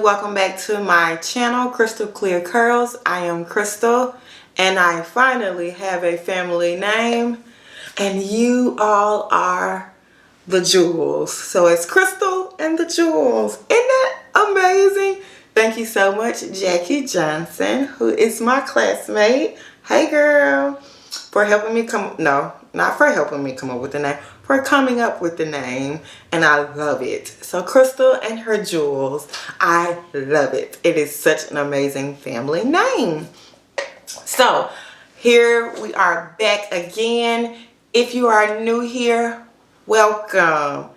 welcome back to my channel, Crystal Clear Curls. I am Crystal and I finally have a family name, and you all are the Jewels. So it's Crystal and the Jewels. Isn't that amazing? Thank you so much, Jackie Johnson, who is my classmate. Hey girl, for helping me come, no, not for helping me come up with the name, for coming up with the name, and I love it. So Crystal and her Jewels, I love it. It is such an amazing family name. So here we are back again. If you are new here, welcome.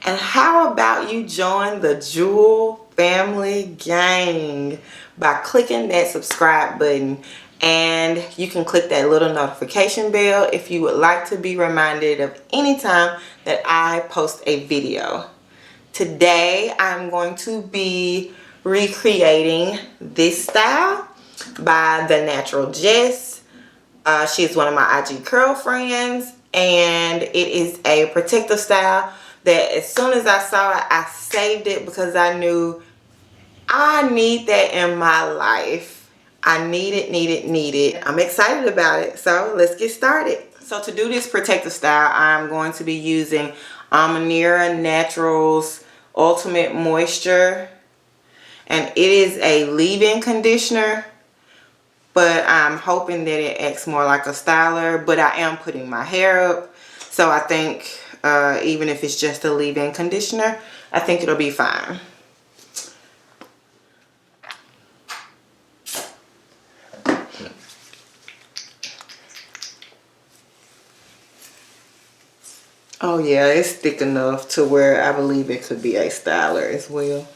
And how about you join the Jewel family gang by clicking that subscribe button, and you can click that little notification bell if you would like to be reminded of any time that I post a video. Today I'm going to be recreating this style by the Natural Jess. She's one of my IG curl friends, and it is a protective style that as soon as I saw it, I saved it because I knew I need that in my life. I need it. I'm excited about it. So let's get started. So to do this protective style, I'm going to be using Ominira Naturals Ultimate Moisture. And it is a leave-in conditioner, but I'm hoping that it acts more like a styler. But I am putting my hair up, so I think even if it's just a leave-in conditioner, I think it'll be fine. Oh yeah, it's thick enough to where I believe it could be a styler as well.